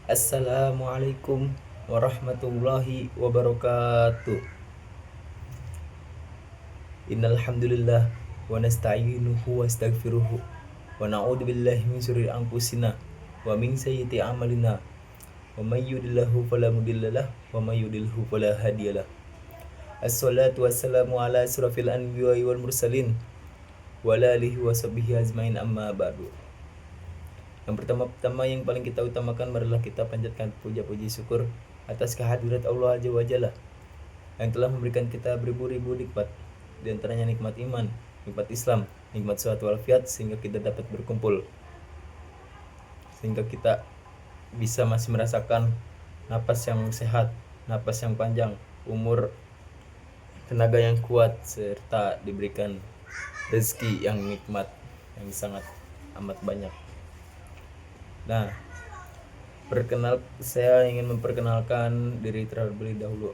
Assalamualaikum warahmatullahi wabarakatuh. Innal hamdalillah wa nasta'inuhu wa astaghfiruhu wa na'udzu billahi min syururi anfusina wa min sayyiati a'malina. Wa may yudlilhu fala mudhillalah wa may yudlilhu fala hadiyalah. Assalatu wassalamu ala asrofil anbiya'i wal mursalin wa ala alihi wa sahbihi ajmain, amma ba'du. Yang pertama-tama yang paling kita utamakan marilah kita panjatkan puja-puji syukur atas kehadirat Allah Azza wa Jalla yang telah memberikan kita beribu-ribu nikmat, di antaranya nikmat iman, nikmat Islam, nikmat sehat walafiat, sehingga kita dapat berkumpul, sehingga kita bisa masih merasakan napas yang sehat, napas yang panjang, umur, tenaga yang kuat, serta diberikan rezeki yang nikmat yang sangat amat banyak. Nah, saya ingin memperkenalkan diri terlebih dahulu.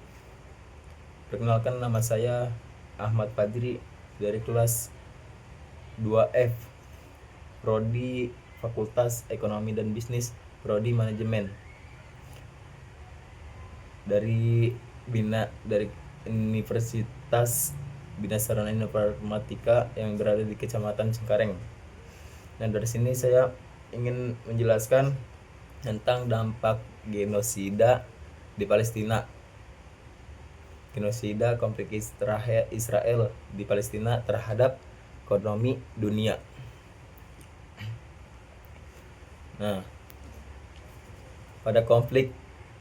Perkenalkan, nama saya Ahmad Fadri dari kelas 2F, Prodi Fakultas Ekonomi dan Bisnis, Prodi Manajemen, dari Universitas Bina Sarana Informatika yang berada di Kecamatan Cengkareng. Dan dari sini saya ingin menjelaskan tentang dampak genosida di Palestina. Genosida, konflik Israel di Palestina terhadap ekonomi dunia. Nah, pada konflik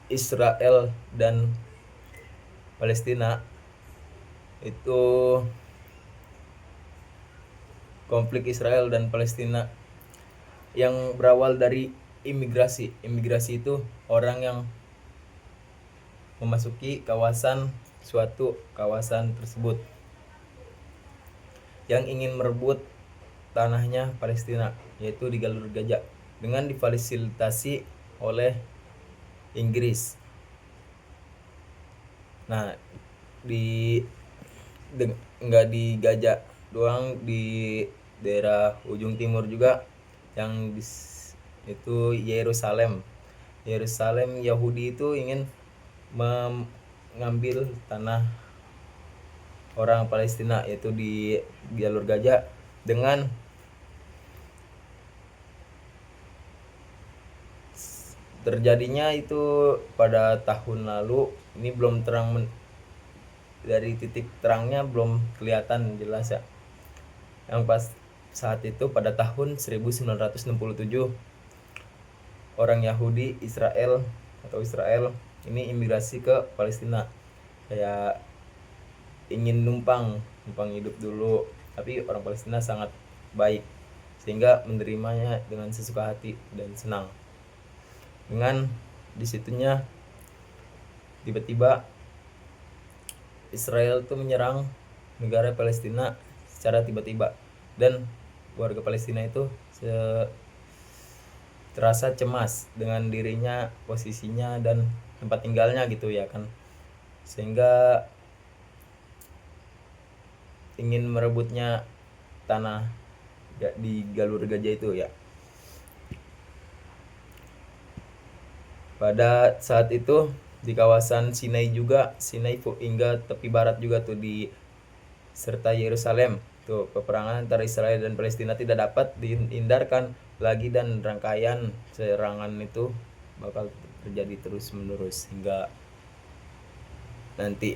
Israel dan Palestina itu, konflik Israel dan Palestina yang berawal dari imigrasi. Imigrasi itu orang yang memasuki suatu kawasan tersebut yang ingin merebut tanahnya Palestina, yaitu di Jalur Gaza, dengan difasilitasi oleh Inggris. Nah, nggak di Gaza doang, di daerah ujung timur juga, yang itu Yerusalem Yahudi itu ingin mengambil tanah orang Palestina, yaitu di Jalur Gaza, dengan terjadinya itu pada tahun lalu. Ini belum terang, dari titik terangnya belum kelihatan jelas ya. Yang pas saat itu pada tahun 1967, orang Yahudi Israel ini imigrasi ke Palestina, kayak ingin numpang hidup dulu, tapi orang Palestina sangat baik sehingga menerimanya dengan sesuka hati dan senang. Dengan disitunya tiba-tiba Israel tuh menyerang negara Palestina secara tiba-tiba, dan warga Palestina itu terasa cemas dengan dirinya, posisinya, dan tempat tinggalnya gitu ya kan, sehingga ingin merebutnya tanah di Jalur Gaza itu ya. Pada saat itu di kawasan Sinai hingga tepi barat juga tuh, di serta Yerusalem tuh, peperangan antara Israel dan Palestina tidak dapat dihindarkan lagi, dan rangkaian serangan itu bakal terjadi terus menerus hingga nanti.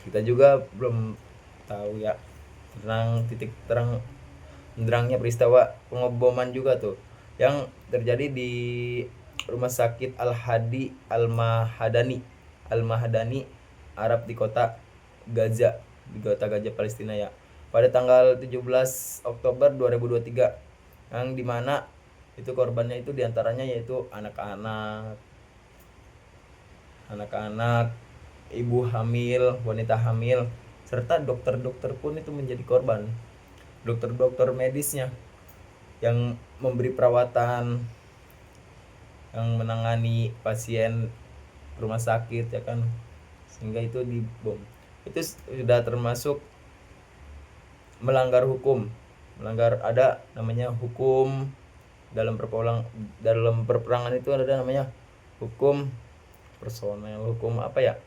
Kita juga belum tahu ya titik terang menerangnya peristiwa pengeboman juga tuh yang terjadi di Rumah Sakit Al-Mahadani Arab di kota Gaza, Palestina ya, pada tanggal 17 Oktober 2023, yang dimana itu korbannya itu diantaranya yaitu anak-anak, ibu hamil, wanita hamil, serta dokter-dokter pun itu menjadi korban. Dokter-dokter medisnya yang memberi perawatan, yang menangani pasien rumah sakit ya kan, sehingga itu dibom. Itu sudah termasuk melanggar hukum, ada namanya hukum dalam perperangan itu ada namanya hukum personel, hukum apa ya,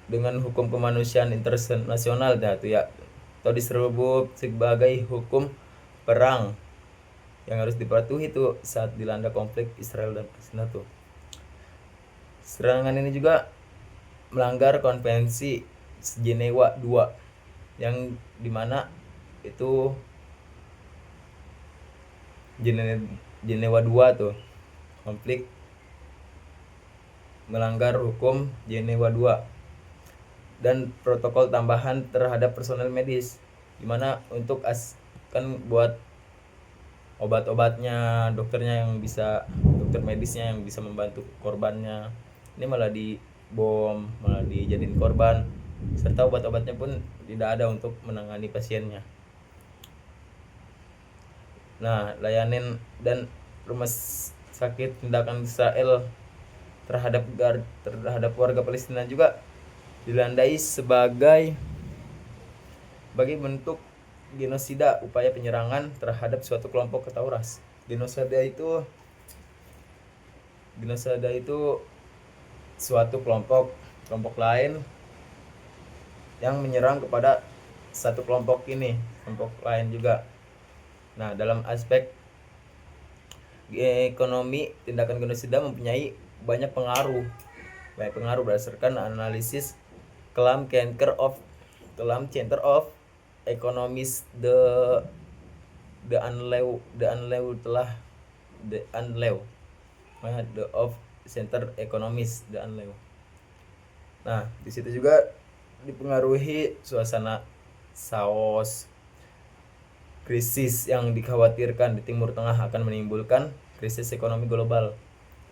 dengan hukum kemanusiaan internasional itu ya, atau disebut sebagai hukum perang yang harus dipatuhi itu saat dilanda konflik Israel dan Palestina tuh. Serangan ini juga melanggar konvensi Jenewa II yang dimana itu Jenewa II tuh konflik melanggar hukum Jenewa II dan protokol tambahan terhadap personel medis, dimana untuk kan buat obat-obatnya, dokter medisnya yang bisa membantu korbannya, ini malah dibom, malah dijadiin korban, serta obat-obatnya pun tidak ada untuk menangani pasiennya. Nah, layanan dan rumah sakit tindakan Israel terhadap warga Palestina juga dilandai sebagai bentuk genosida, upaya penyerangan terhadap suatu kelompok atau ras. Genosida itu suatu kelompok lain yang menyerang kepada satu kelompok lain juga. Nah, dalam aspek ekonomi, tindakan genosida mempunyai banyak pengaruh berdasarkan analisis Clam Center of Economics the Unlew of Center Economics the Unlew. Nah, di situ juga dipengaruhi suasana chaos, krisis yang dikhawatirkan di Timur Tengah akan menimbulkan krisis ekonomi global.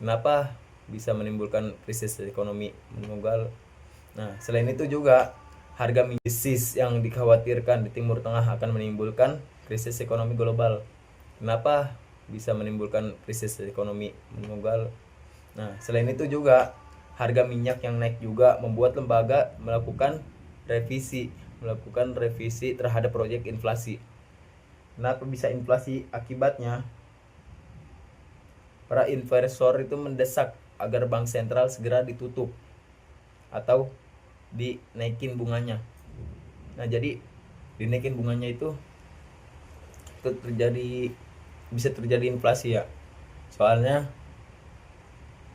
Kenapa bisa menimbulkan krisis ekonomi global? Nah, selain itu juga harga minyak yang dikhawatirkan di Timur Tengah akan menimbulkan krisis ekonomi global. Kenapa bisa menimbulkan krisis ekonomi global? Nah, selain itu juga harga minyak yang naik juga membuat lembaga melakukan revisi terhadap proyek inflasi. Kenapa bisa inflasi? Akibatnya para investor itu mendesak agar bank sentral segera ditutup atau dinaikin bunganya. Nah, jadi dinaikin bunganya itu bisa terjadi inflasi ya. Soalnya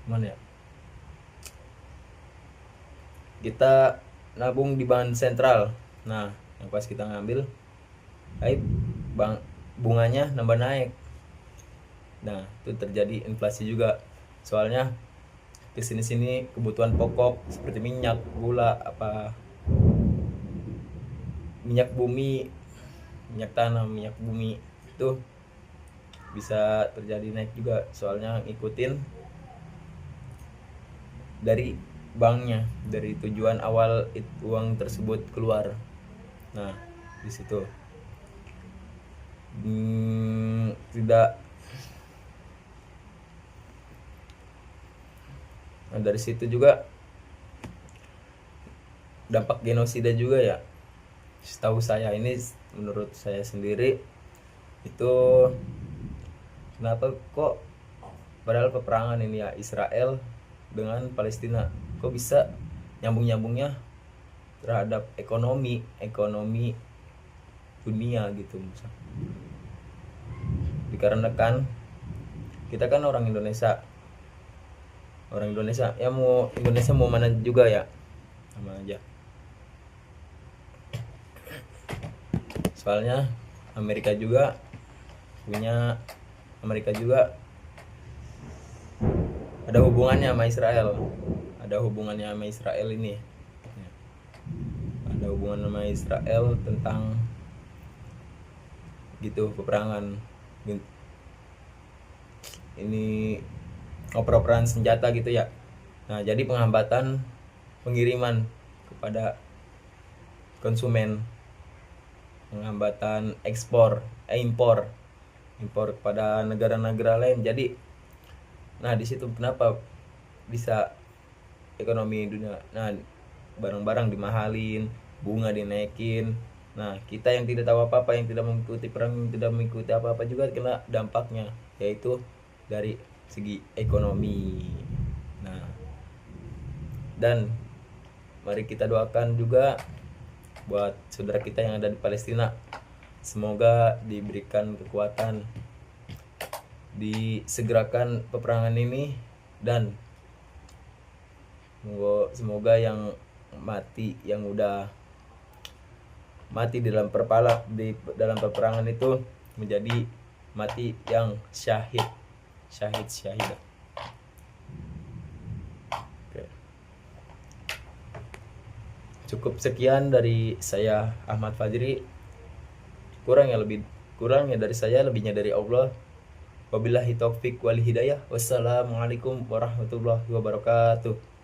mana ya? Kita nabung di bank sentral. Nah, yang pas kita ngambil, bank bunganya nambah naik. Nah, itu terjadi inflasi juga. Soalnya kesini kebutuhan pokok seperti minyak, gula, minyak bumi, minyak tanah, minyak bumi itu bisa terjadi naik juga, soalnya ngikutin dari banknya, dari tujuan awal uang tersebut keluar. Nah, di situ dari situ juga dampak genosida juga ya. Setahu saya, ini menurut saya sendiri itu kenapa kok padahal peperangan ini ya Israel dengan Palestina kok bisa nyambungnya terhadap ekonomi dunia gitu. Dikarenakan kita kan orang Indonesia ya, Indonesia mau mana juga ya, sama aja. Soalnya Amerika juga ada hubungannya sama Israel. Ada hubungan sama Israel tentang gitu, peperangan ini, oper-operan senjata gitu ya. Nah, jadi penghambatan pengiriman kepada konsumen, penghambatan impor kepada negara-negara lain. Jadi, nah di situ kenapa bisa ekonomi dunia. Nah, barang-barang dimahalin, bunga dinaikin, Nah, kita yang tidak tahu apa-apa, yang tidak mengikuti perang, yang tidak mengikuti apa-apa juga kena dampaknya, yaitu dari segi ekonomi. Nah, dan mari kita doakan juga buat saudara kita yang ada di Palestina. Semoga diberikan kekuatan, disegerakan peperangan ini, dan semoga yang mati, yang udah mati di dalam dalam peperangan itu menjadi mati yang syahid. Oke. Cukup sekian dari saya, Ahmad Fajri. Kurangnya dari saya, lebihnya dari Allah. Wabillahi taufik wal hidayah. Wassalamualaikum warahmatullahi wabarakatuh.